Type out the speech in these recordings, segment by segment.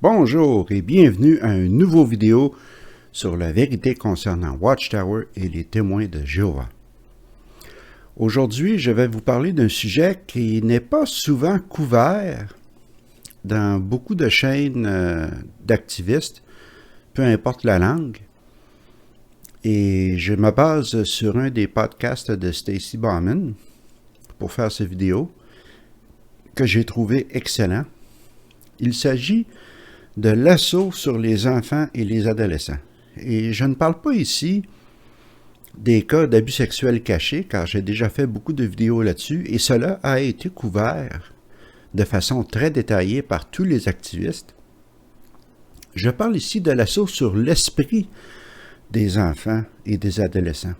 Bonjour et bienvenue à une nouvelle vidéo sur la vérité concernant Watchtower et les témoins de Jéhovah. Aujourd'hui, je vais vous parler d'un sujet qui n'est pas souvent couvert dans beaucoup de chaînes d'activistes, peu importe la langue. Et je me base sur un des podcasts de Stacy Bauman pour faire cette vidéo que j'ai trouvé excellent. Il s'agit de l'assaut sur les enfants et les adolescents. Et je ne parle pas ici des cas d'abus sexuels cachés, car j'ai déjà fait beaucoup de vidéos là-dessus, et cela a été couvert de façon très détaillée par tous les activistes. Je parle ici de l'assaut sur l'esprit des enfants et des adolescents.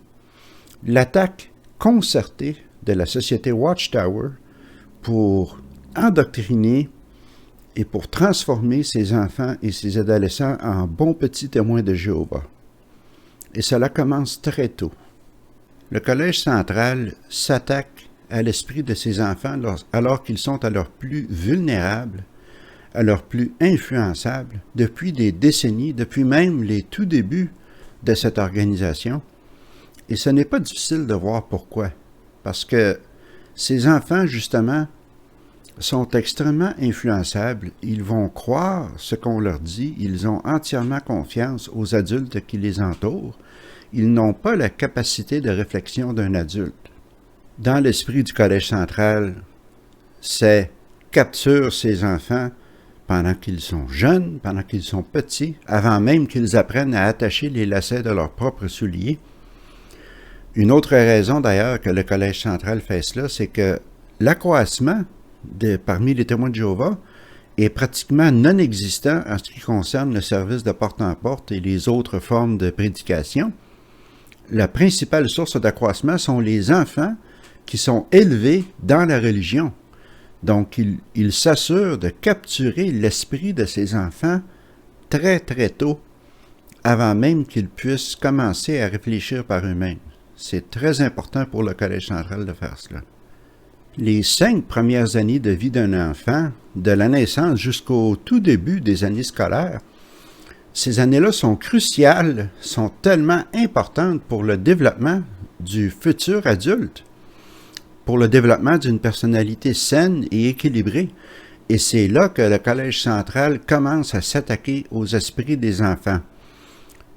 L'attaque concertée de la société Watchtower pour endoctriner et pour transformer ces enfants et ces adolescents en bons petits témoins de Jéhovah. Et cela commence très tôt. Le Collège central s'attaque à l'esprit de ces enfants alors qu'ils sont à leur plus vulnérables, à leur plus influençables, depuis des décennies, depuis même les tout débuts de cette organisation. Et ce n'est pas difficile de voir pourquoi. Parce que ces enfants, justement, sont extrêmement influençables. Ils vont croire ce qu'on leur dit. Ils ont entièrement confiance aux adultes qui les entourent. Ils n'ont pas la capacité de réflexion d'un adulte. Dans l'esprit du Collège central, c'est capture ces enfants pendant qu'ils sont jeunes, pendant qu'ils sont petits, avant même qu'ils apprennent à attacher les lacets de leurs propres souliers. Une autre raison d'ailleurs que le Collège central fait cela, c'est que l'accroissement parmi les témoins de Jéhovah est pratiquement non existant en ce qui concerne le service de porte-en-porte et les autres formes de prédication. La principale source d'accroissement sont les enfants qui sont élevés dans la religion. Donc, ils s'assurent de capturer l'esprit de ces enfants très, très tôt, avant même qu'ils puissent commencer à réfléchir par eux-mêmes. C'est très important pour le Collège central de faire cela. Les 5 premières années de vie d'un enfant, de la naissance jusqu'au tout début des années scolaires, ces années-là sont cruciales, sont tellement importantes pour le développement du futur adulte, pour le développement d'une personnalité saine et équilibrée. Et c'est là que le Collège central commence à s'attaquer aux esprits des enfants.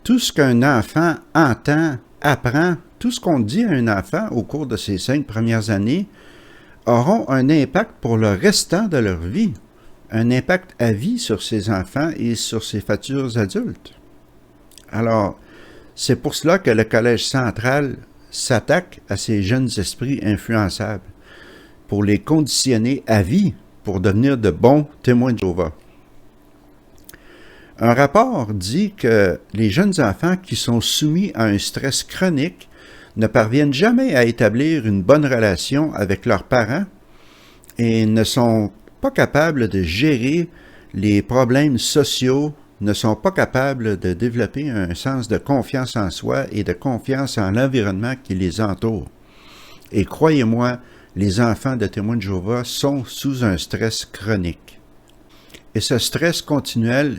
Tout ce qu'un enfant entend, apprend, tout ce qu'on dit à un enfant au cours de ces 5 premières années, auront un impact pour le restant de leur vie, un impact à vie sur ces enfants et sur ces futurs adultes. Alors, c'est pour cela que le Collège central s'attaque à ces jeunes esprits influençables, pour les conditionner à vie, pour devenir de bons témoins de Jéhovah. Un rapport dit que les jeunes enfants qui sont soumis à un stress chronique ne parviennent jamais à établir une bonne relation avec leurs parents et ne sont pas capables de gérer les problèmes sociaux, ne sont pas capables de développer un sens de confiance en soi et de confiance en l'environnement qui les entoure. Et croyez-moi, les enfants de témoins de Jéhovah sont sous un stress chronique. Et ce stress continuel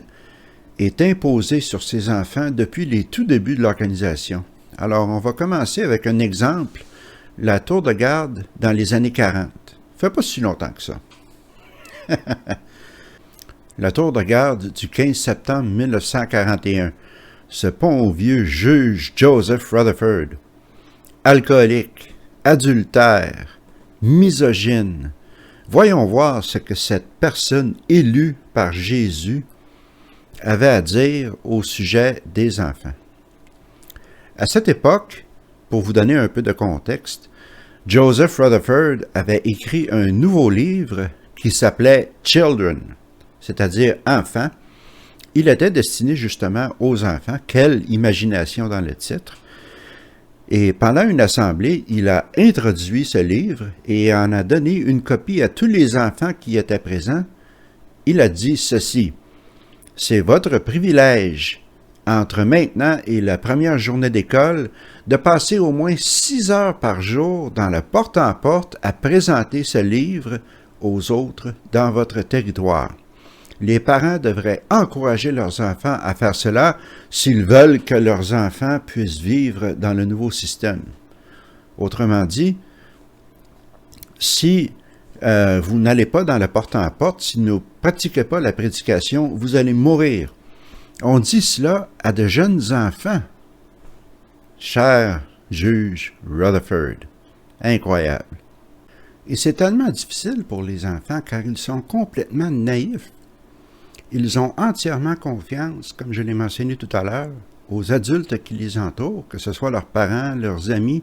est imposé sur ces enfants depuis les tout débuts de l'organisation. Alors, on va commencer avec un exemple, la tour de garde dans les années 40. Ça fait pas si longtemps que ça. La tour de garde du 15 septembre 1941. Ce bon vieux juge Joseph Rutherford, alcoolique, adultère, misogyne. Voyons voir ce que cette personne élue par Jésus avait à dire au sujet des enfants. À cette époque, pour vous donner un peu de contexte, Joseph Rutherford avait écrit un nouveau livre qui s'appelait Children, c'est-à-dire enfants. Il était destiné justement aux enfants. Quelle imagination dans le titre! Et pendant une assemblée, il a introduit ce livre et en a donné une copie à tous les enfants qui étaient présents. Il a dit ceci: « C'est votre privilège entre maintenant et la première journée d'école, de passer au moins 6 heures par jour dans le porte-en-porte à présenter ce livre aux autres dans votre territoire. Les parents devraient encourager leurs enfants à faire cela s'ils veulent que leurs enfants puissent vivre dans le nouveau système. Autrement dit, si vous n'allez pas dans la porte-en-porte, si vous ne pratiquez pas la prédication, vous allez mourir. On dit cela à de jeunes enfants. Cher juge Rutherford. Incroyable. Et c'est tellement difficile pour les enfants car ils sont complètement naïfs. Ils ont entièrement confiance, comme je l'ai mentionné tout à l'heure, aux adultes qui les entourent, que ce soit leurs parents, leurs amis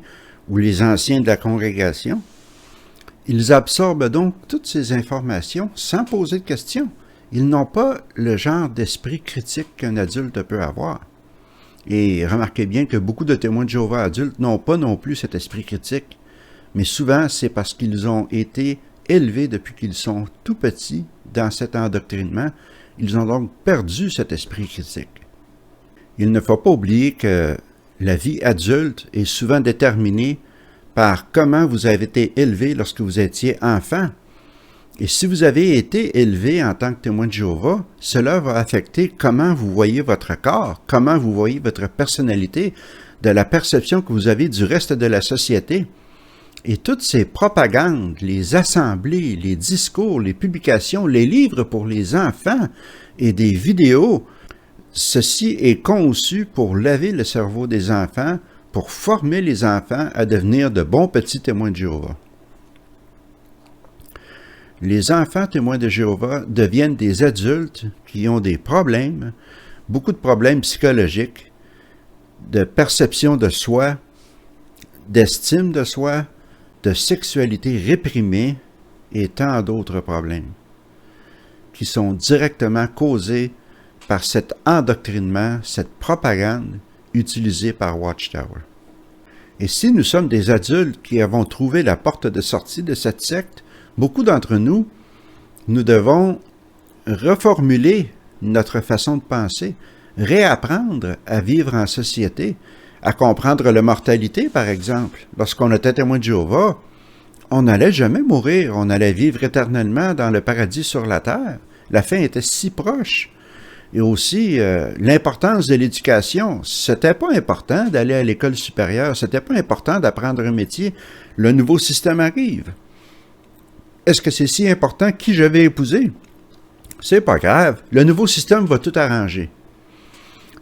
ou les anciens de la congrégation. Ils absorbent donc toutes ces informations sans poser de questions. Ils n'ont pas le genre d'esprit critique qu'un adulte peut avoir. Et remarquez bien que beaucoup de témoins de Jéhovah adultes n'ont pas non plus cet esprit critique. Mais souvent, c'est parce qu'ils ont été élevés depuis qu'ils sont tout petits dans cet endoctrinement. Ils ont donc perdu cet esprit critique. Il ne faut pas oublier que la vie adulte est souvent déterminée par comment vous avez été élevé lorsque vous étiez enfant. Et si vous avez été élevé en tant que témoin de Jéhovah, cela va affecter comment vous voyez votre corps, comment vous voyez votre personnalité, de la perception que vous avez du reste de la société. Et toutes ces propagandes, les assemblées, les discours, les publications, les livres pour les enfants et des vidéos, ceci est conçu pour laver le cerveau des enfants, pour former les enfants à devenir de bons petits témoins de Jéhovah. Les enfants témoins de Jéhovah deviennent des adultes qui ont des problèmes, beaucoup de problèmes psychologiques, de perception de soi, d'estime de soi, de sexualité réprimée et tant d'autres problèmes qui sont directement causés par cet endoctrinement, cette propagande utilisée par Watchtower. Et si nous sommes des adultes qui avons trouvé la porte de sortie de cette secte, beaucoup d'entre nous, nous devons reformuler notre façon de penser, réapprendre à vivre en société, à comprendre la mortalité, par exemple. Lorsqu'on était témoin de Jéhovah, on n'allait jamais mourir, on allait vivre éternellement dans le paradis sur la terre. La fin était si proche. Et aussi, l'importance de l'éducation. C'était pas important d'aller à l'école supérieure, c'était pas important d'apprendre un métier. Le nouveau système arrive. Est-ce que c'est si important qui je vais épouser? C'est pas grave. Le nouveau système va tout arranger.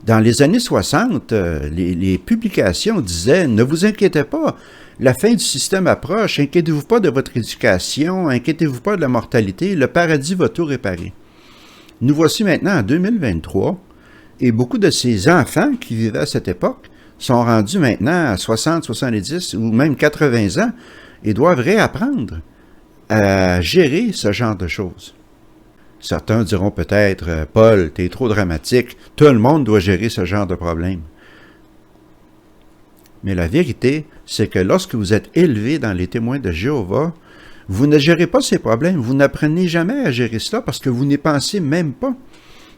Dans les années 60, les publications disaient « Ne vous inquiétez pas, la fin du système approche, inquiétez-vous pas de votre éducation, inquiétez-vous pas de la mortalité, le paradis va tout réparer. » Nous voici maintenant en 2023, et beaucoup de ces enfants qui vivaient à cette époque sont rendus maintenant à 60, 70 ou même 80 ans et doivent réapprendre à gérer ce genre de choses. Certains diront peut-être « Paul, t'es trop dramatique, tout le monde doit gérer ce genre de problème. » Mais la vérité, c'est que lorsque vous êtes élevé dans les témoins de Jéhovah, vous ne gérez pas ces problèmes, vous n'apprenez jamais à gérer cela parce que vous n'y pensez même pas.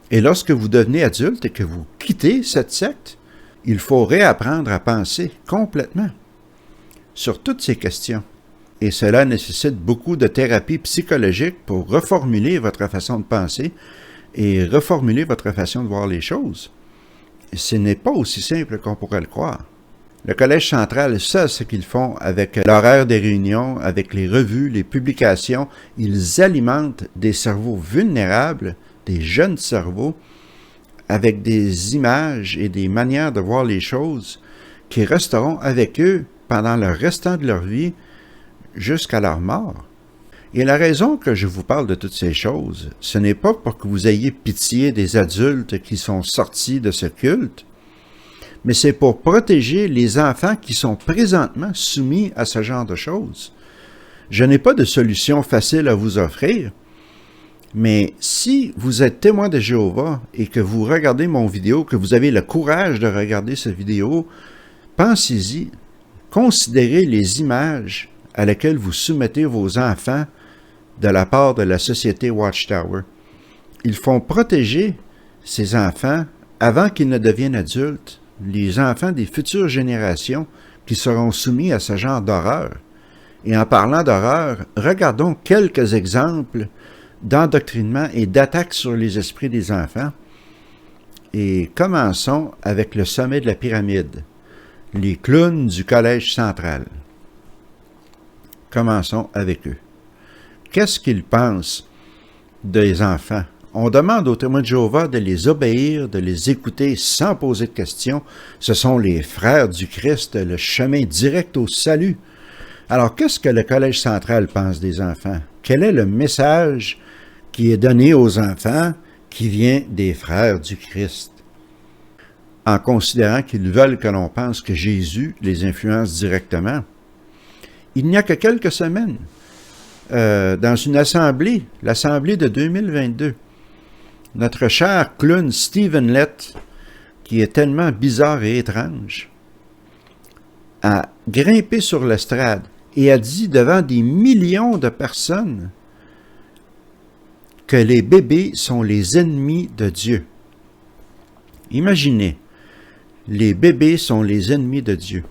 Et lorsque vous devenez adulte et que vous quittez cette secte, il faut réapprendre à penser complètement sur toutes ces questions. Et cela nécessite beaucoup de thérapie psychologique pour reformuler votre façon de penser et reformuler votre façon de voir les choses. Et ce n'est pas aussi simple qu'on pourrait le croire. Le Collège central sait ce qu'ils font avec l'horaire des réunions, avec les revues, les publications. Ils alimentent des cerveaux vulnérables, des jeunes cerveaux, avec des images et des manières de voir les choses qui resteront avec eux pendant le restant de leur vie jusqu'à leur mort. Et la raison que je vous parle de toutes ces choses, ce n'est pas pour que vous ayez pitié des adultes qui sont sortis de ce culte, mais c'est pour protéger les enfants qui sont présentement soumis à ce genre de choses. Je n'ai pas de solution facile à vous offrir, mais si vous êtes témoin de Jéhovah et que vous regardez mon vidéo, que vous avez le courage de regarder cette vidéo, pensez-y, considérez les images à laquelle vous soumettez vos enfants de la part de la société Watchtower. Ils font protéger ces enfants avant qu'ils ne deviennent adultes, les enfants des futures générations qui seront soumis à ce genre d'horreur. Et en parlant d'horreur, regardons quelques exemples d'endoctrinement et d'attaque sur les esprits des enfants. Et commençons avec le sommet de la pyramide, les clowns du Collège central. Commençons avec eux. Qu'est-ce qu'ils pensent des enfants? On demande aux témoins de Jéhovah de les obéir, de les écouter sans poser de questions. Ce sont les frères du Christ, le chemin direct au salut. Alors, qu'est-ce que le Collège central pense des enfants? Quel est le message qui est donné aux enfants qui vient des frères du Christ? En considérant qu'ils veulent que l'on pense que Jésus les influence directement. Il n'y a que quelques semaines, dans une assemblée, l'assemblée de 2022, notre cher clown Stephen Lett, qui est tellement bizarre et étrange, a grimpé sur l'estrade et a dit devant des millions de personnes que les bébés sont les ennemis de Dieu. Imaginez, les bébés sont les ennemis de Dieu.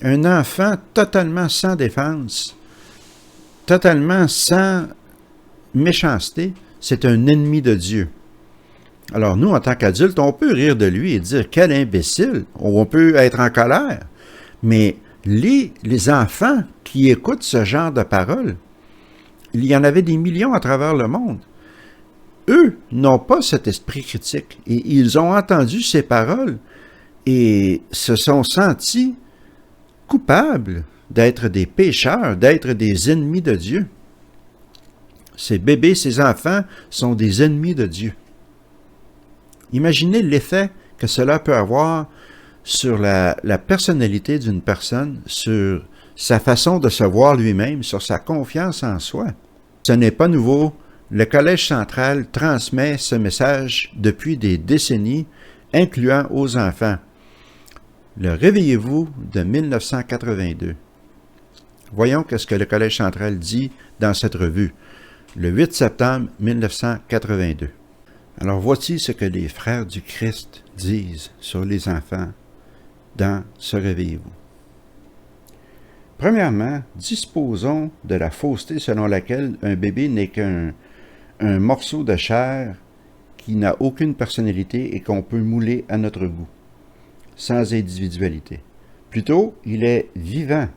Un enfant totalement sans défense, totalement sans méchanceté, c'est un ennemi de Dieu. Alors nous, en tant qu'adultes, on peut rire de lui et dire « quel imbécile », on peut être en colère, mais les enfants qui écoutent ce genre de paroles, il y en avait des millions à travers le monde. Eux n'ont pas cet esprit critique et ils ont entendu ces paroles et se sont sentis coupables d'être des pécheurs, d'être des ennemis de Dieu. Ces bébés, ces enfants sont des ennemis de Dieu. Imaginez l'effet que cela peut avoir sur la personnalité d'une personne, sur sa façon de se voir lui-même, sur sa confiance en soi. Ce n'est pas nouveau. Le Collège central transmet ce message depuis des décennies, incluant aux enfants. Le Réveillez-vous de 1982. Voyons ce que le Collège central dit dans cette revue, le 8 septembre 1982. Alors voici ce que les frères du Christ disent sur les enfants dans ce Réveillez-vous. Premièrement, disposons de la fausseté selon laquelle un bébé n'est qu'un morceau de chair qui n'a aucune personnalité et qu'on peut mouler à notre goût, sans individualité. Plutôt, il est vivant.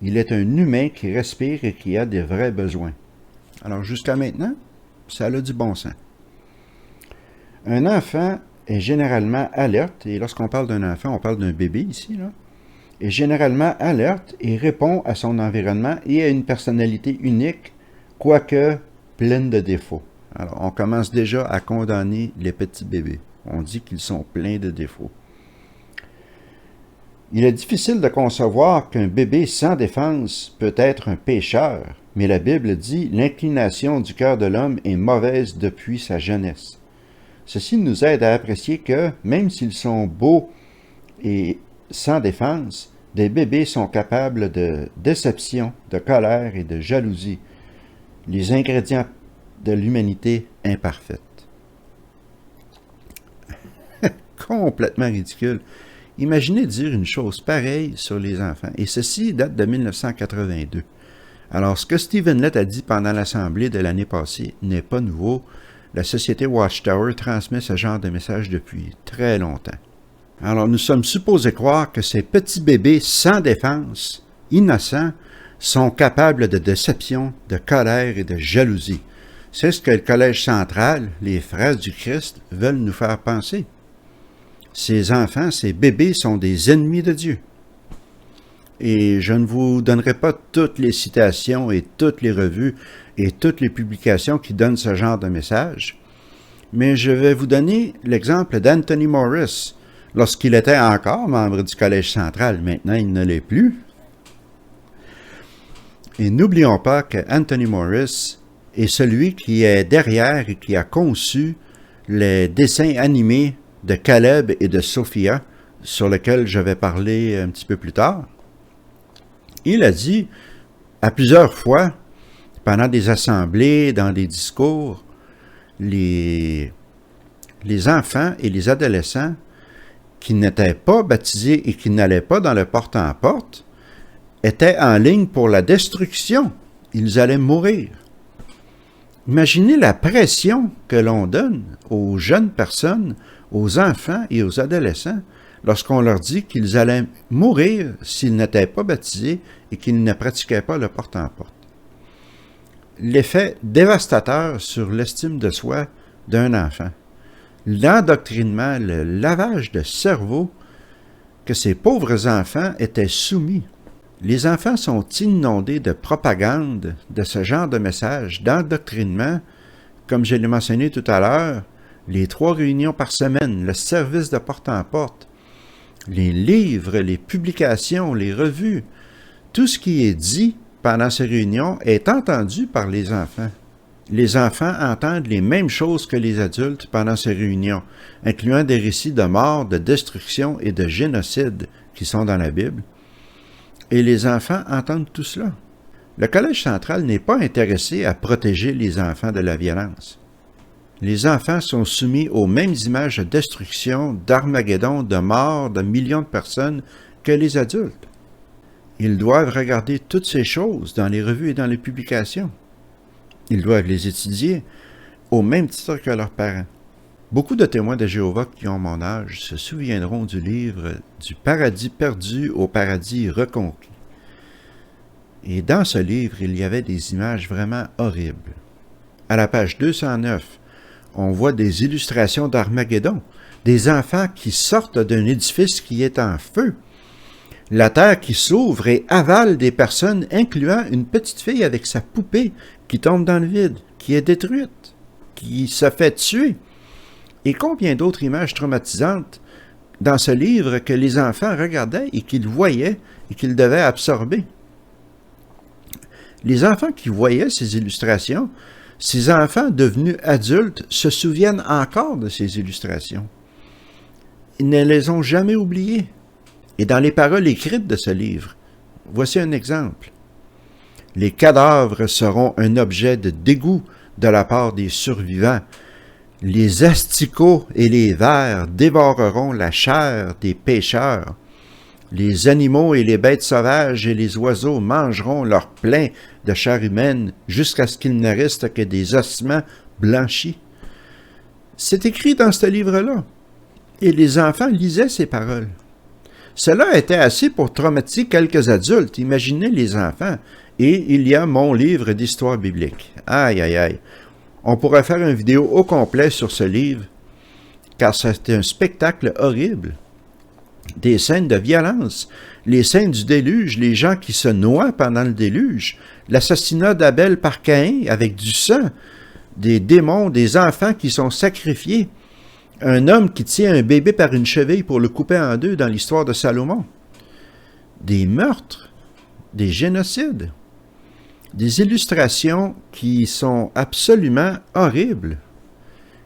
Il est un humain qui respire et qui a des vrais besoins. Alors jusqu'à maintenant, ça a du bon sens. Un enfant est généralement alerte, et lorsqu'on parle d'un enfant, on parle d'un bébé ici, là, est généralement alerte et répond à son environnement et a une personnalité unique, quoique pleine de défauts. Alors, on commence déjà à condamner les petits bébés. On dit qu'ils sont pleins de défauts. Il est difficile de concevoir qu'un bébé sans défense peut être un pécheur, mais la Bible dit « L'inclination du cœur de l'homme est mauvaise depuis sa jeunesse ». Ceci nous aide à apprécier que, même s'ils sont beaux et sans défense, des bébés sont capables de déception, de colère et de jalousie, les ingrédients de l'humanité imparfaite. Complètement ridicule. Imaginez dire une chose pareille sur les enfants, et ceci date de 1982. Alors, ce que Stephen Lett a dit pendant l'Assemblée de l'année passée n'est pas nouveau. La société Watchtower transmet ce genre de message depuis très longtemps. Alors, nous sommes supposés croire que ces petits bébés sans défense, innocents, sont capables de déception, de colère et de jalousie. C'est ce que le Collège central, les frères du Christ, veulent nous faire penser. Ces enfants, ces bébés sont des ennemis de Dieu. Et je ne vous donnerai pas toutes les citations et toutes les revues et toutes les publications qui donnent ce genre de message, mais je vais vous donner l'exemple d'Anthony Morris, lorsqu'il était encore membre du Collège central. Maintenant, il ne l'est plus. Et n'oublions pas que Anthony Morris est celui qui est derrière et qui a conçu les dessins animés de Caleb et de Sophia, sur lesquels je vais parler un petit peu plus tard. Il a dit à plusieurs fois, pendant des assemblées, dans des discours, les enfants et les adolescents qui n'étaient pas baptisés et qui n'allaient pas dans le porte-en-porte étaient en ligne pour la destruction. Ils allaient mourir. Imaginez la pression que l'on donne aux jeunes personnes, aux enfants et aux adolescents lorsqu'on leur dit qu'ils allaient mourir s'ils n'étaient pas baptisés et qu'ils ne pratiquaient pas le porte-en-porte. L'effet dévastateur sur l'estime de soi d'un enfant, l'endoctrinement, le lavage de cerveau que ces pauvres enfants étaient soumis. Les enfants sont inondés de propagande, de ce genre de messages, d'endoctrinement, comme je l'ai mentionné tout à l'heure, les 3 réunions par semaine, le service de porte-en-porte, les livres, les publications, les revues, tout ce qui est dit pendant ces réunions est entendu par les enfants. Les enfants entendent les mêmes choses que les adultes pendant ces réunions, incluant des récits de mort, de destruction et de génocide qui sont dans la Bible. Et les enfants entendent tout cela. Le Collège central n'est pas intéressé à protéger les enfants de la violence. Les enfants sont soumis aux mêmes images de destruction, d'Armageddon, de mort de millions de personnes que les adultes. Ils doivent regarder toutes ces choses dans les revues et dans les publications. Ils doivent les étudier au même titre que leurs parents. Beaucoup de témoins de Jéhovah qui ont mon âge se souviendront du livre « Du paradis perdu au paradis reconquis ». Et dans ce livre, il y avait des images vraiment horribles. À la page 209, on voit des illustrations d'Armageddon, des enfants qui sortent d'un édifice qui est en feu, la terre qui s'ouvre et avale des personnes, incluant une petite fille avec sa poupée qui tombe dans le vide, qui est détruite, qui se fait tuer. Et combien d'autres images traumatisantes dans ce livre que les enfants regardaient et qu'ils voyaient et qu'ils devaient absorber. Les enfants qui voyaient ces illustrations, ces enfants devenus adultes se souviennent encore de ces illustrations. Ils ne les ont jamais oubliées. Et dans les paroles écrites de ce livre, voici un exemple. Les cadavres seront un objet de dégoût de la part des survivants. Les asticots et les vers dévoreront la chair des pécheurs. Les animaux et les bêtes sauvages et les oiseaux mangeront leur plein de chair humaine jusqu'à ce qu'il ne reste que des ossements blanchis. C'est écrit dans ce livre-là. Et les enfants lisaient ces paroles. Cela était assez pour traumatiser quelques adultes. Imaginez les enfants. Et il y a mon livre d'histoire biblique. Aïe, aïe, aïe. On pourrait faire une vidéo au complet sur ce livre, car c'est un spectacle horrible. Des scènes de violence, les scènes du déluge, les gens qui se noient pendant le déluge, l'assassinat d'Abel par Caïn avec du sang, des démons, des enfants qui sont sacrifiés, un homme qui tient un bébé par une cheville pour le couper en deux dans l'histoire de Salomon, des meurtres, des génocides, des illustrations qui sont absolument horribles,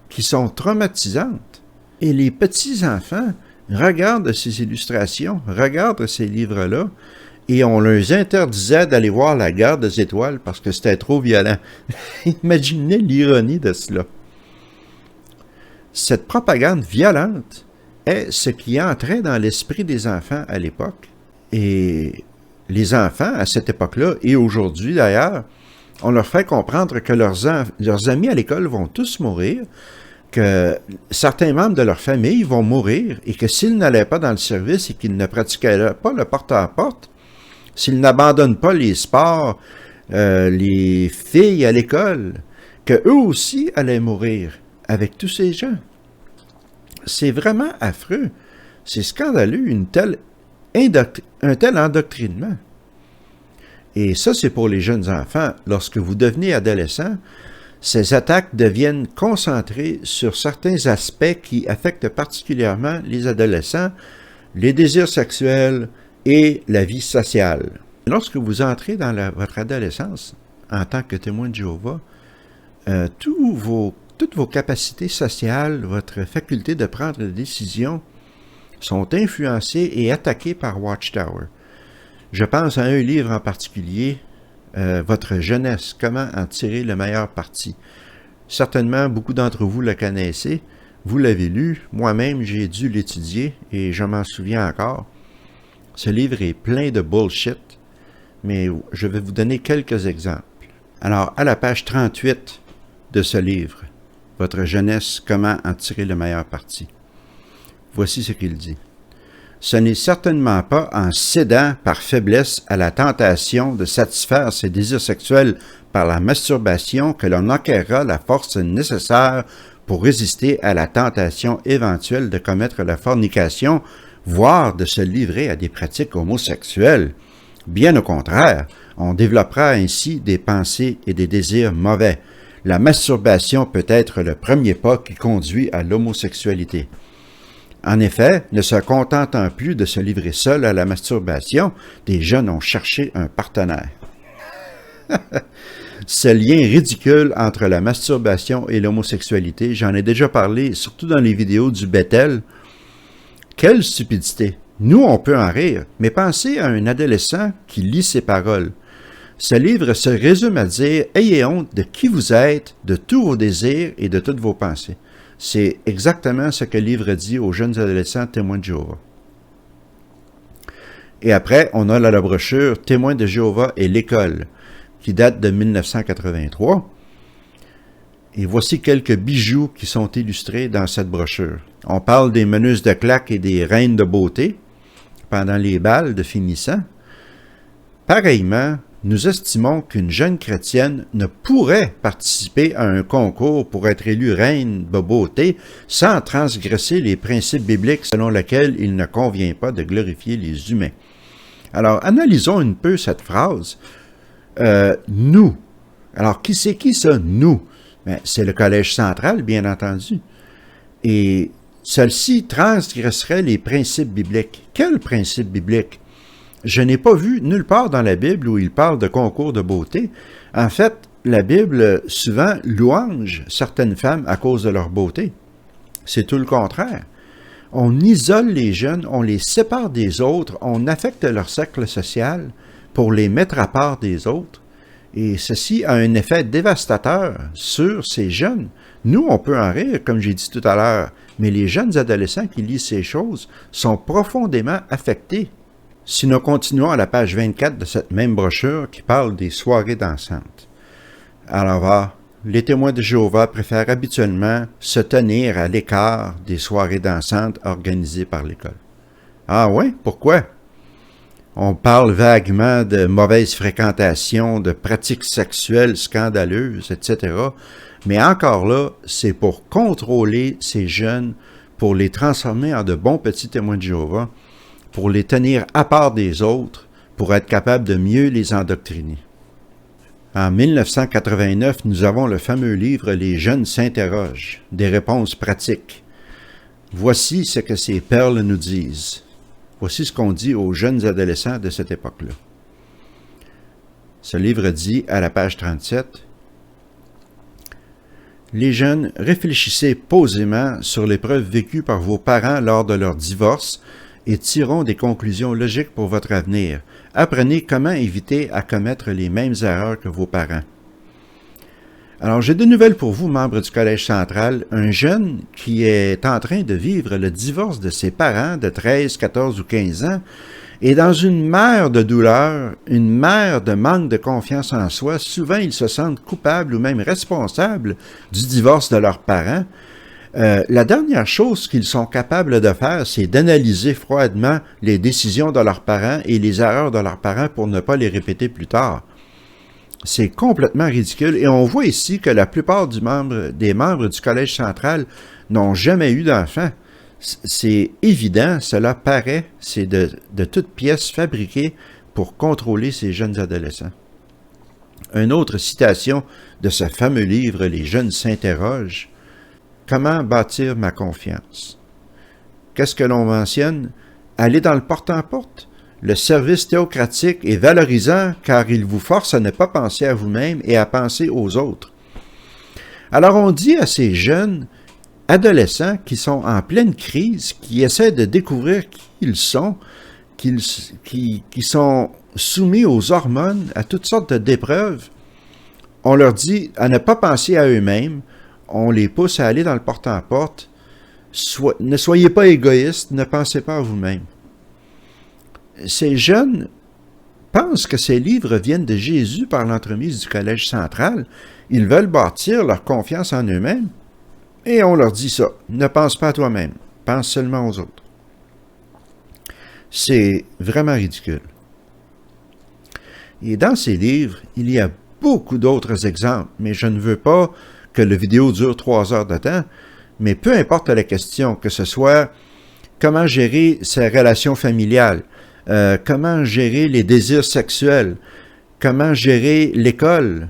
qui sont traumatisantes. Et les petits-enfants regardent ces illustrations, regardent ces livres-là, et on leur interdisait d'aller voir la guerre des étoiles parce que c'était trop violent. Imaginez l'ironie de cela. Cette propagande violente est ce qui entrait dans l'esprit des enfants à l'époque. Et les enfants, à cette époque-là, et aujourd'hui d'ailleurs, on leur fait comprendre que leurs amis à l'école vont tous mourir, que certains membres de leur famille vont mourir, et que s'ils n'allaient pas dans le service et qu'ils ne pratiquaient pas le porte-à-porte, s'ils n'abandonnent pas les sports, les filles à l'école, qu'eux aussi allaient mourir avec tous ces gens. C'est vraiment affreux. C'est scandaleux, un tel endoctrinement. Et ça, c'est pour les jeunes enfants. Lorsque vous devenez adolescent, ces attaques deviennent concentrées sur certains aspects qui affectent particulièrement les adolescents, les désirs sexuels et la vie sociale. Lorsque vous entrez dans votre adolescence, en tant que témoin de Jéhovah, toutes vos capacités sociales, votre faculté de prendre des décisions sont influencées et attaquées par Watchtower. Je pense à un livre en particulier, Votre jeunesse, comment en tirer le meilleur parti. Certainement, beaucoup d'entre vous le connaissez, vous l'avez lu, moi-même j'ai dû l'étudier et je m'en souviens encore. Ce livre est plein de bullshit, mais je vais vous donner quelques exemples. Alors, à la page 38 de ce livre, votre jeunesse, comment en tirer le meilleur parti. Voici ce qu'il dit. Ce n'est certainement pas en cédant par faiblesse à la tentation de satisfaire ses désirs sexuels par la masturbation que l'on acquérera la force nécessaire pour résister à la tentation éventuelle de commettre la fornication, voire de se livrer à des pratiques homosexuelles. Bien au contraire, on développera ainsi des pensées et des désirs mauvais. La masturbation peut être le premier pas qui conduit à l'homosexualité. En effet, ne se contentant plus de se livrer seul à la masturbation, des jeunes ont cherché un partenaire. Ce lien ridicule entre la masturbation et l'homosexualité, j'en ai déjà parlé, surtout dans les vidéos du Bethel. Quelle stupidité! Nous, on peut en rire, mais pensez à un adolescent qui lit ces paroles. Ce livre se résume à dire « Ayez honte de qui vous êtes, de tous vos désirs et de toutes vos pensées ». C'est exactement ce que le livre dit aux jeunes adolescents témoins de Jéhovah. Et après, on a la brochure « Témoins de Jéhovah et l'école » qui date de 1983. Et voici quelques bijoux qui sont illustrés dans cette brochure. On parle des meneuses de claques et des reines de beauté pendant les bals de finissant. Pareillement, nous estimons qu'une jeune chrétienne ne pourrait participer à un concours pour être élue reine de beauté sans transgresser les principes bibliques selon lesquels il ne convient pas de glorifier les humains. Alors, analysons un peu cette phrase. Nous. Alors, c'est qui ça, nous? Ben, c'est le Collège central, bien entendu. Et celle-ci transgresserait les principes bibliques. Quels principes bibliques? Je n'ai pas vu nulle part dans la Bible où il parle de concours de beauté. En fait, la Bible souvent louange certaines femmes à cause de leur beauté. C'est tout le contraire. On isole les jeunes, on les sépare des autres, on affecte leur cercle social pour les mettre à part des autres. Et ceci a un effet dévastateur sur ces jeunes. Nous, on peut en rire, comme j'ai dit tout à l'heure, mais les jeunes adolescents qui lisent ces choses sont profondément affectés. Si nous continuons à la page 24 de cette même brochure qui parle des soirées dansantes. Alors, les témoins de Jéhovah préfèrent habituellement se tenir à l'écart des soirées dansantes organisées par l'école. Ah ouais? Pourquoi? On parle vaguement de mauvaise fréquentation, de pratiques sexuelles scandaleuses, etc. Mais encore là, c'est pour contrôler ces jeunes, pour les transformer en de bons petits témoins de Jéhovah, pour les tenir à part des autres, pour être capable de mieux les endoctriner. En 1989, nous avons le fameux livre « Les jeunes s'interrogent », des réponses pratiques. Voici ce que ces perles nous disent. Voici ce qu'on dit aux jeunes adolescents de cette époque-là. Ce livre dit, à la page 37, « Les jeunes, réfléchissez posément sur les preuves vécues par vos parents lors de leur divorce et tirons des conclusions logiques pour votre avenir. Apprenez comment éviter à commettre les mêmes erreurs que vos parents. » Alors, j'ai de nouvelles pour vous, membres du Collège central. Un jeune qui est en train de vivre le divorce de ses parents de 13, 14 ou 15 ans est dans une mer de douleur, une mer de manque de confiance en soi. Souvent, ils se sentent coupables ou même responsables du divorce de leurs parents. La dernière chose qu'ils sont capables de faire, c'est d'analyser froidement les décisions de leurs parents et les erreurs de leurs parents pour ne pas les répéter plus tard. C'est complètement ridicule et on voit ici que la plupart des membres du Collège central n'ont jamais eu d'enfants. C'est évident, cela paraît, c'est de toutes pièces fabriquées pour contrôler ces jeunes adolescents. Une autre citation de ce fameux livre « Les jeunes s'interrogent ». Comment bâtir ma confiance? Qu'est-ce que l'on mentionne? Aller dans le porte-en-porte. Le service théocratique est valorisant car il vous force à ne pas penser à vous-même et à penser aux autres. Alors on dit à ces jeunes adolescents qui sont en pleine crise, qui essaient de découvrir qui ils sont, qui sont soumis aux hormones, à toutes sortes d'épreuves, on leur dit à ne pas penser à eux-mêmes, on les pousse à aller dans le porte-en-porte. Ne soyez pas égoïstes, ne pensez pas à vous-même. Ces jeunes pensent que ces livres viennent de Jésus par l'entremise du Collège central, Ils veulent bâtir leur confiance en eux-mêmes et on leur dit ça. Ne pense pas à toi-même, pense seulement aux autres. C'est vraiment ridicule. Et dans ces livres, il y a beaucoup d'autres exemples, mais je ne veux pas que la vidéo dure 3 heures de temps, mais peu importe la question, que ce soit comment gérer sa relation familiale, comment gérer les désirs sexuels, comment gérer l'école,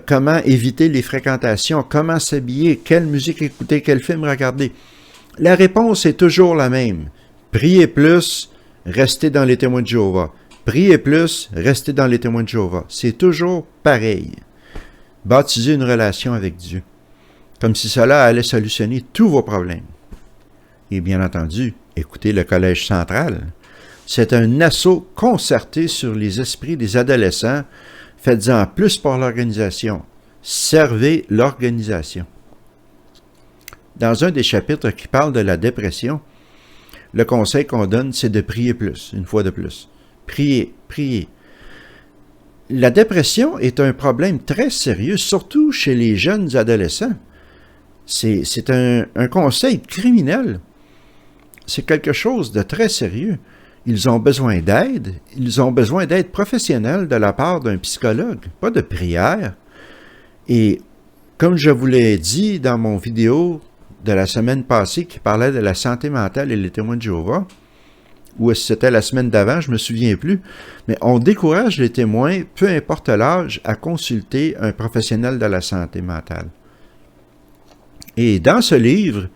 comment éviter les fréquentations, comment s'habiller, quelle musique écouter, quel film regarder. La réponse est toujours la même. Priez plus, restez dans les témoins de Jéhovah. Priez plus, restez dans les témoins de Jéhovah. C'est toujours pareil. Bâtisez une relation avec Dieu. Comme si cela allait solutionner tous vos problèmes. Et bien entendu, écoutez le Collège central. C'est un assaut concerté sur les esprits des adolescents. Faites-en plus pour l'organisation. Servez l'organisation. Dans un des chapitres qui parle de la dépression, le conseil qu'on donne, c'est de prier plus, une fois de plus. Priez, priez. La dépression est un problème très sérieux, surtout chez les jeunes adolescents. C'est un conseil criminel. C'est quelque chose de très sérieux. Ils ont besoin d'aide. Ils ont besoin d'aide professionnelle de la part d'un psychologue, pas de prière. Et comme je vous l'ai dit dans mon vidéo de la semaine passée qui parlait de la santé mentale et les témoins de Jéhovah, ou c'était la semaine d'avant, je ne me souviens plus, mais on décourage les témoins, peu importe l'âge, à consulter un professionnel de la santé mentale. Et dans ce livre,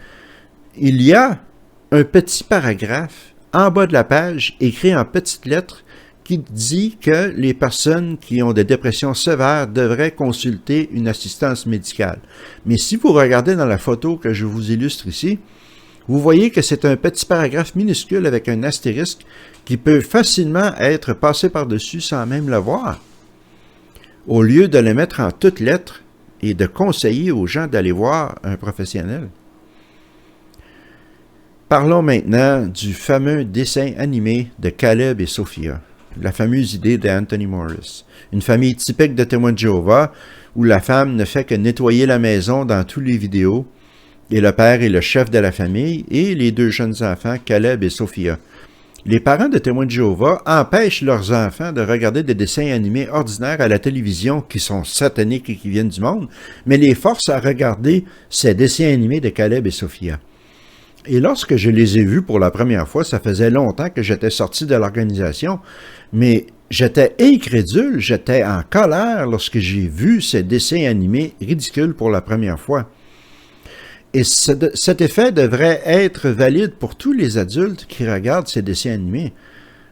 il y a un petit paragraphe en bas de la page, écrit en petites lettres, qui dit que les personnes qui ont des dépressions sévères devraient consulter une assistance médicale. Mais si vous regardez dans la photo que je vous illustre ici, vous voyez que c'est un petit paragraphe minuscule avec un astérisque qui peut facilement être passé par-dessus sans même le voir. Au lieu de le mettre en toutes lettres et de conseiller aux gens d'aller voir un professionnel. Parlons maintenant du fameux dessin animé de Caleb et Sophia, la fameuse idée d'Anthony Morris. Une famille typique de témoins de Jéhovah où la femme ne fait que nettoyer la maison dans toutes les vidéos et le père est le chef de la famille et les 2 jeunes enfants, Caleb et Sophia. Les parents de témoins de Jéhovah empêchent leurs enfants de regarder des dessins animés ordinaires à la télévision qui sont sataniques et qui viennent du monde, mais les forcent à regarder ces dessins animés de Caleb et Sophia. Et lorsque je les ai vus pour la première fois, ça faisait longtemps que j'étais sorti de l'organisation, mais j'étais incrédule, j'étais en colère lorsque j'ai vu ces dessins animés ridicules pour la première fois. Et cet effet devrait être valide pour tous les adultes qui regardent ces dessins animés.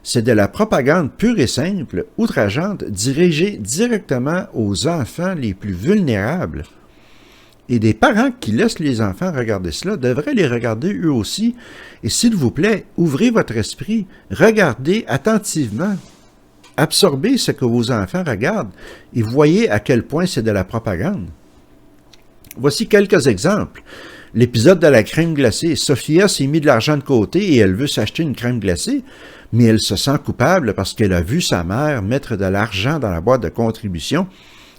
C'est de la propagande pure et simple, outrageante, dirigée directement aux enfants les plus vulnérables. Et des parents qui laissent les enfants regarder cela devraient les regarder eux aussi. Et s'il vous plaît, ouvrez votre esprit, regardez attentivement, absorbez ce que vos enfants regardent et voyez à quel point c'est de la propagande. Voici quelques exemples. L'épisode de la crème glacée. Sophia s'est mis de l'argent de côté et elle veut s'acheter une crème glacée, mais elle se sent coupable parce qu'elle a vu sa mère mettre de l'argent dans la boîte de contribution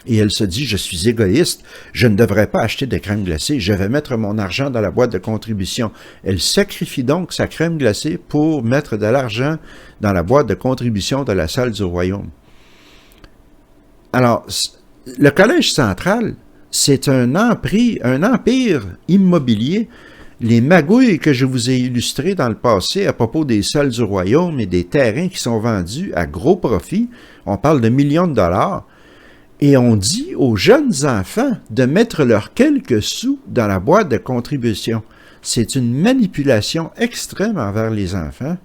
et elle se dit « Je suis égoïste, je ne devrais pas acheter de crème glacée, je vais mettre mon argent dans la boîte de contribution. » Elle sacrifie donc sa crème glacée pour mettre de l'argent dans la boîte de contribution de la salle du royaume. Alors, le Collège central, c'est un empire immobilier. Les magouilles que je vous ai illustrées dans le passé à propos des salles du royaume et des terrains qui sont vendus à gros profit, on parle de millions de dollars, et on dit aux jeunes enfants de mettre leurs quelques sous dans la boîte de contribution. C'est une manipulation extrême envers les enfants.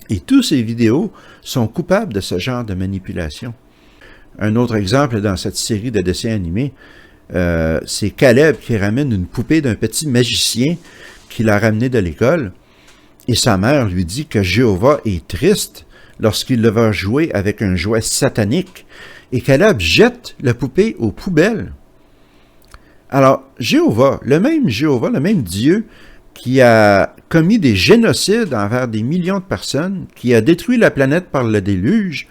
Et tous ces vidéos sont coupables de ce genre de manipulation. Un autre exemple dans cette série de dessins animés, c'est Caleb qui ramène une poupée d'un petit magicien qu'il a ramené de l'école. Et sa mère lui dit que Jéhovah est triste lorsqu'il le va jouer avec un jouet satanique. Et Caleb jette la poupée aux poubelles. Alors, Jéhovah, le même Dieu qui a commis des génocides envers des millions de personnes, qui a détruit la planète par le déluge,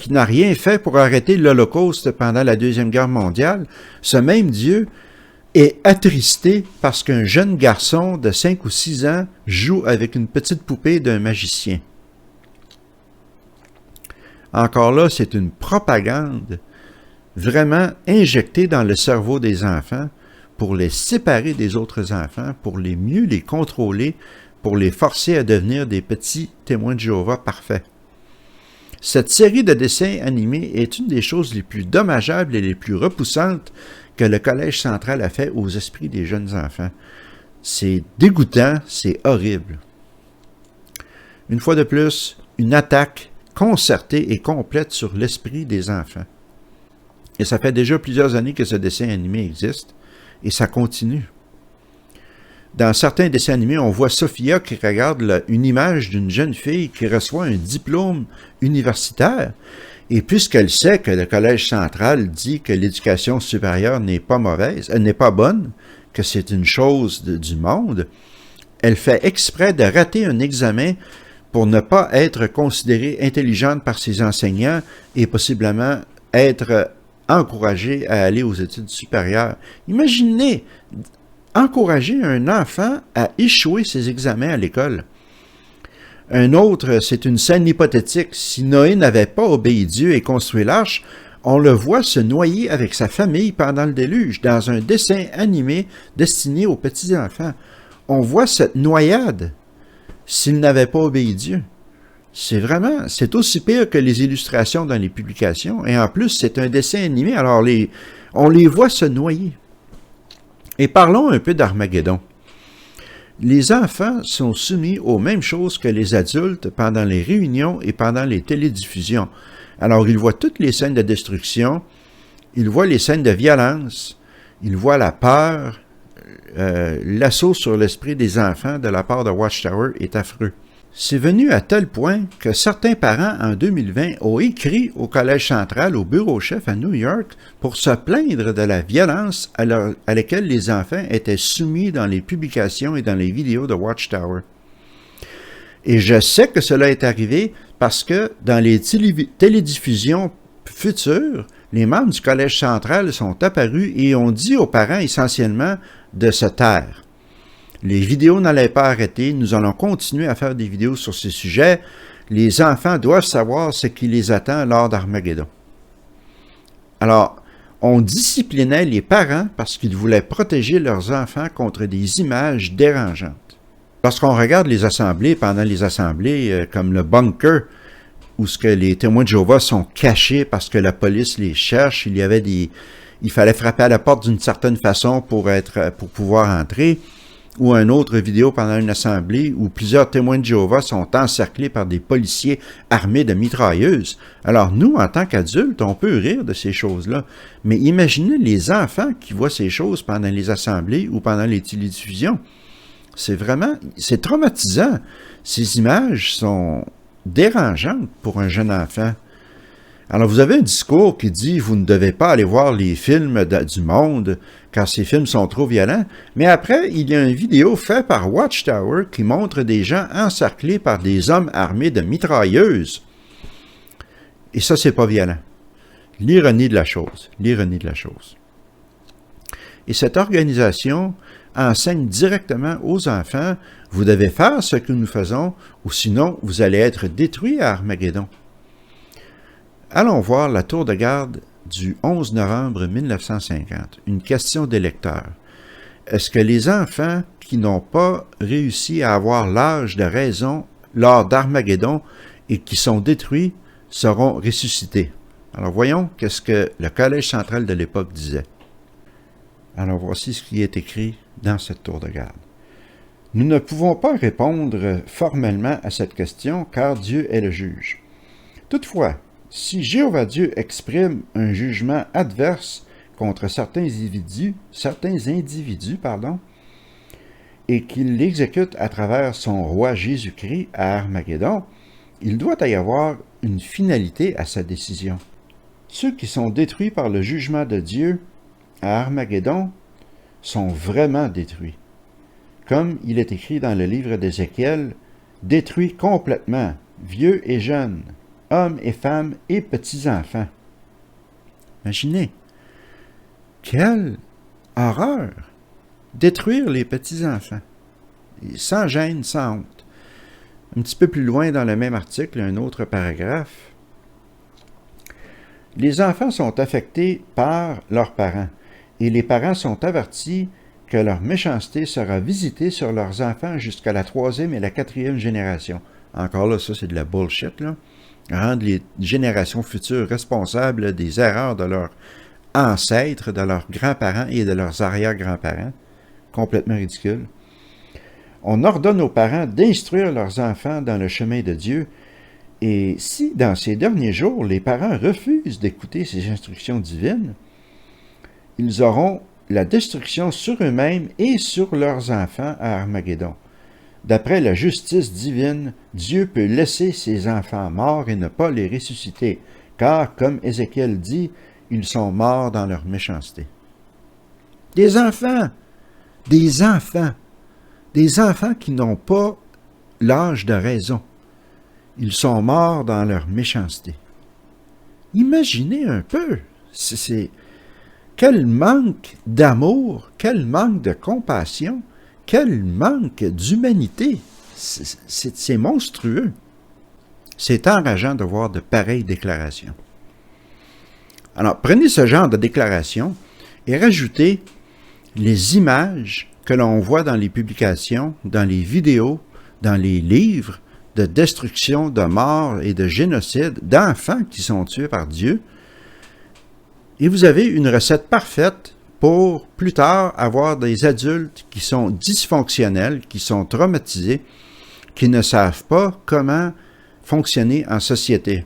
qui n'a rien fait pour arrêter l'Holocauste pendant la Deuxième Guerre mondiale, ce même Dieu est attristé parce qu'un jeune garçon de 5 ou 6 ans joue avec une petite poupée d'un magicien. Encore là, c'est une propagande vraiment injectée dans le cerveau des enfants pour les séparer des autres enfants, pour mieux les contrôler, pour les forcer à devenir des petits témoins de Jéhovah parfaits. Cette série de dessins animés est une des choses les plus dommageables et les plus repoussantes que le Collège central a fait aux esprits des jeunes enfants. C'est dégoûtant, c'est horrible. Une fois de plus, une attaque concertée et complète sur l'esprit des enfants. Et ça fait déjà plusieurs années que ce dessin animé existe, et ça continue. Dans certains dessins animés, on voit Sophia qui regarde une image d'une jeune fille qui reçoit un diplôme universitaire, et puisqu'elle sait que le Collège central dit que l'éducation supérieure n'est pas mauvaise, elle n'est pas bonne, que c'est une chose du monde, elle fait exprès de rater un examen pour ne pas être considérée intelligente par ses enseignants et possiblement être encouragée à aller aux études supérieures. Imaginez encourager un enfant à échouer ses examens à l'école. Un autre, c'est une scène hypothétique. Si Noé n'avait pas obéi Dieu et construit l'arche, on le voit se noyer avec sa famille pendant le déluge, dans un dessin animé destiné aux petits-enfants. On voit cette noyade s'il n'avait pas obéi Dieu. C'est aussi pire que les illustrations dans les publications, et en plus, c'est un dessin animé, alors on les voit se noyer. Et parlons un peu d'Armageddon. Les enfants sont soumis aux mêmes choses que les adultes pendant les réunions et pendant les télédiffusions. Alors, ils voient toutes les scènes de destruction, ils voient les scènes de violence, ils voient la peur, l'assaut sur l'esprit des enfants de la part de Watchtower est affreux. C'est venu à tel point que certains parents, en 2020, ont écrit au Collège central, au bureau chef à New York, pour se plaindre de la violence à laquelle les enfants étaient soumis dans les publications et dans les vidéos de Watchtower. Et je sais que cela est arrivé parce que dans les télédiffusions futures, les membres du Collège central sont apparus et ont dit aux parents essentiellement de se taire. Les vidéos n'allaient pas arrêter, nous allons continuer à faire des vidéos sur ces sujets. Les enfants doivent savoir ce qui les attend lors d'Armageddon. Alors, on disciplinait les parents parce qu'ils voulaient protéger leurs enfants contre des images dérangeantes. Lorsqu'on regarde les assemblées, pendant les assemblées, comme le bunker, où ce que les témoins de Jéhovah sont cachés parce que la police les cherche, il fallait frapper à la porte d'une certaine façon pour pouvoir entrer, ou une autre vidéo pendant une assemblée où plusieurs témoins de Jéhovah sont encerclés par des policiers armés de mitrailleuses. Alors nous, en tant qu'adultes, on peut rire de ces choses-là, mais imaginez les enfants qui voient ces choses pendant les assemblées ou pendant les télédiffusions. C'est traumatisant. Ces images sont dérangeantes pour un jeune enfant. Alors, vous avez un discours qui dit « Vous ne devez pas aller voir les films du monde car ces films sont trop violents », mais après, il y a une vidéo faite par Watchtower qui montre des gens encerclés par des hommes armés de mitrailleuses. Et ça, c'est pas violent. L'ironie de la chose. L'ironie de la chose. Et cette organisation enseigne directement aux enfants « Vous devez faire ce que nous faisons ou sinon vous allez être détruits à Armageddon ». Allons voir la tour de garde du 11 novembre 1950. Une question des lecteurs. Est-ce que les enfants qui n'ont pas réussi à avoir l'âge de raison lors d'Armageddon et qui sont détruits seront ressuscités? Alors voyons qu'est-ce que le Collège central de l'époque disait. Alors voici ce qui est écrit dans cette tour de garde. Nous ne pouvons pas répondre formellement à cette question car Dieu est le juge. Toutefois, si Jéhovah Dieu exprime un jugement adverse contre certains individus, et qu'il l'exécute à travers son roi Jésus-Christ à Armageddon, il doit y avoir une finalité à sa décision. Ceux qui sont détruits par le jugement de Dieu à Armageddon sont vraiment détruits. Comme il est écrit dans le livre d'Ézéchiel, « Détruits complètement, vieux et jeunes, hommes et femmes et petits-enfants. Imaginez, quelle horreur! Détruire les petits-enfants, sans gêne, sans honte. Un petit peu plus loin dans le même article, un autre paragraphe. Les enfants sont affectés par leurs parents, et les parents sont avertis que leur méchanceté sera visitée sur leurs enfants jusqu'à la 3e et la 4e génération. Encore là, ça c'est de la bullshit, là. Rendre les générations futures responsables des erreurs de leurs ancêtres, de leurs grands-parents et de leurs arrière-grands-parents. Complètement ridicule. On ordonne aux parents d'instruire leurs enfants dans le chemin de Dieu. Et si, dans ces derniers jours, les parents refusent d'écouter ces instructions divines, ils auront la destruction sur eux-mêmes et sur leurs enfants à Armageddon. D'après la justice divine, Dieu peut laisser ses enfants morts et ne pas les ressusciter, car, comme Ézéchiel dit, ils sont morts dans leur méchanceté. Des enfants! Des enfants! Des enfants qui n'ont pas l'âge de raison. Ils sont morts dans leur méchanceté. Imaginez un peu, quel manque d'amour, quel manque de compassion, quel manque d'humanité. C'est monstrueux. C'est enrageant de voir de pareilles déclarations. Alors, prenez ce genre de déclaration et rajoutez les images que l'on voit dans les publications, dans les vidéos, dans les livres, de destruction, de mort et de génocide d'enfants qui sont tués par Dieu. Et vous avez une recette parfaite pour plus tard avoir des adultes qui sont dysfonctionnels, qui sont traumatisés, qui ne savent pas comment fonctionner en société.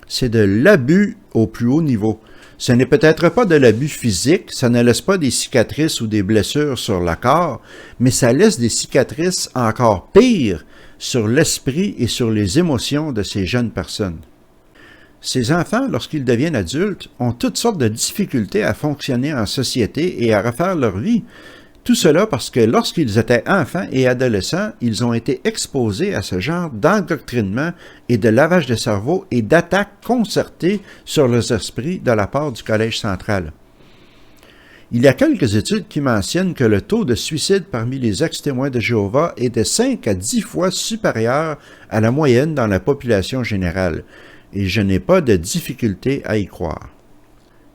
C'est de l'abus au plus haut niveau. Ce n'est peut-être pas de l'abus physique, ça ne laisse pas des cicatrices ou des blessures sur le corps, mais ça laisse des cicatrices encore pires sur l'esprit et sur les émotions de ces jeunes personnes. Ces enfants, lorsqu'ils deviennent adultes, ont toutes sortes de difficultés à fonctionner en société et à refaire leur vie. Tout cela parce que lorsqu'ils étaient enfants et adolescents, ils ont été exposés à ce genre d'endoctrinement et de lavage de cerveau et d'attaques concertées sur leurs esprits de la part du Collège central. Il y a quelques études qui mentionnent que le taux de suicide parmi les ex-témoins de Jéhovah est de 5 à 10 fois supérieur à la moyenne dans la population générale, et je n'ai pas de difficulté à y croire.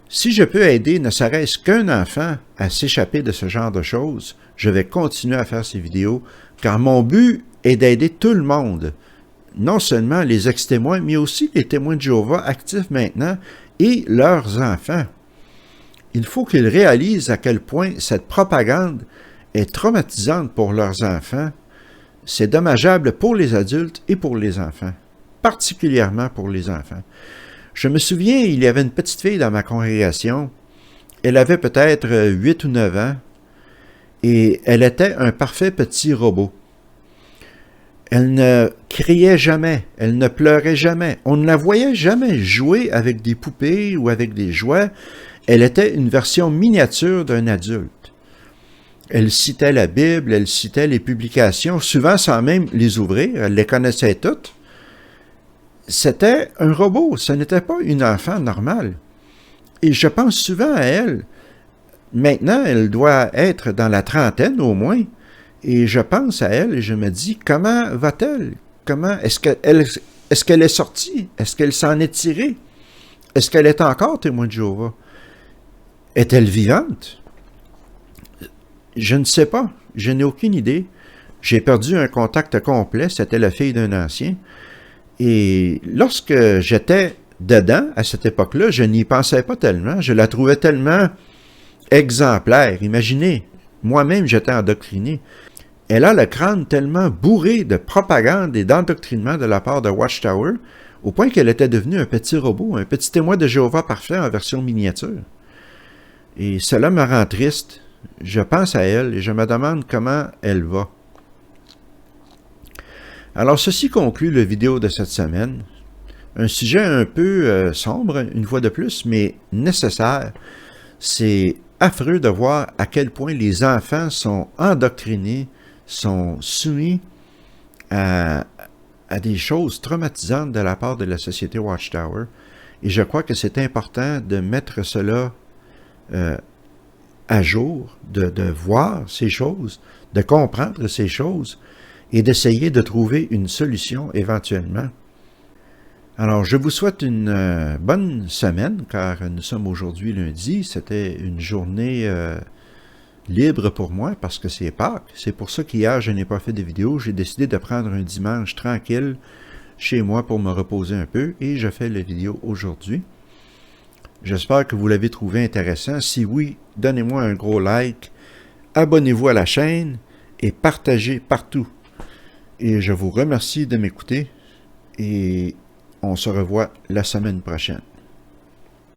Si je peux aider ne serait-ce qu'un enfant à s'échapper de ce genre de choses, je vais continuer à faire ces vidéos, car mon but est d'aider tout le monde, non seulement les ex-témoins, mais aussi les témoins de Jéhovah actifs maintenant et leurs enfants. Il faut qu'ils réalisent à quel point cette propagande est traumatisante pour leurs enfants. C'est dommageable pour les adultes et pour les enfants, particulièrement pour les enfants. Je me souviens, il y avait une petite fille dans ma congrégation. Elle avait peut-être 8 ou 9 ans et elle était un parfait petit robot. Elle ne criait jamais, elle ne pleurait jamais. On ne la voyait jamais jouer avec des poupées ou avec des jouets. Elle était une version miniature d'un adulte. Elle citait la Bible, elle citait les publications, souvent sans même les ouvrir, elle les connaissait toutes. C'était un robot, ce n'était pas une enfant normale. Et je pense souvent à elle. Maintenant, elle doit être dans la trentaine au moins. Et je pense à elle et je me dis, comment va-t-elle? Est-ce qu'elle est sortie? Est-ce qu'elle s'en est tirée? Est-ce qu'elle est encore témoin de Jéhovah? Est-elle vivante? Je ne sais pas. Je n'ai aucune idée. J'ai perdu un contact complet. C'était la fille d'un ancien. Et lorsque j'étais dedans, à cette époque-là, je n'y pensais pas tellement. Je la trouvais tellement exemplaire. Imaginez, moi-même, j'étais endoctriné. Elle a le crâne tellement bourré de propagande et d'endoctrinement de la part de Watchtower, au point qu'elle était devenue un petit robot, un petit témoin de Jéhovah parfait en version miniature. Et cela me rend triste. Je pense à elle et je me demande comment elle va. Alors, ceci conclut la vidéo de cette semaine. Un sujet un peu sombre, une fois de plus, mais nécessaire. C'est affreux de voir à quel point les enfants sont endoctrinés, sont soumis à à des choses traumatisantes de la part de la société Watchtower. Et je crois que c'est important de mettre cela à jour, de voir ces choses, de comprendre ces choses et d'essayer de trouver une solution éventuellement. Alors, je vous souhaite une bonne semaine, car nous sommes aujourd'hui lundi. C'était une journée libre pour moi parce que c'est Pâques. C'est pour ça qu'hier, je n'ai pas fait de vidéo. J'ai décidé de prendre un dimanche tranquille chez moi pour me reposer un peu et je fais la vidéo aujourd'hui. J'espère que vous l'avez trouvé intéressant. Si oui, donnez-moi un gros like, abonnez-vous à la chaîne et partagez partout. Et je vous remercie de m'écouter et on se revoit la semaine prochaine.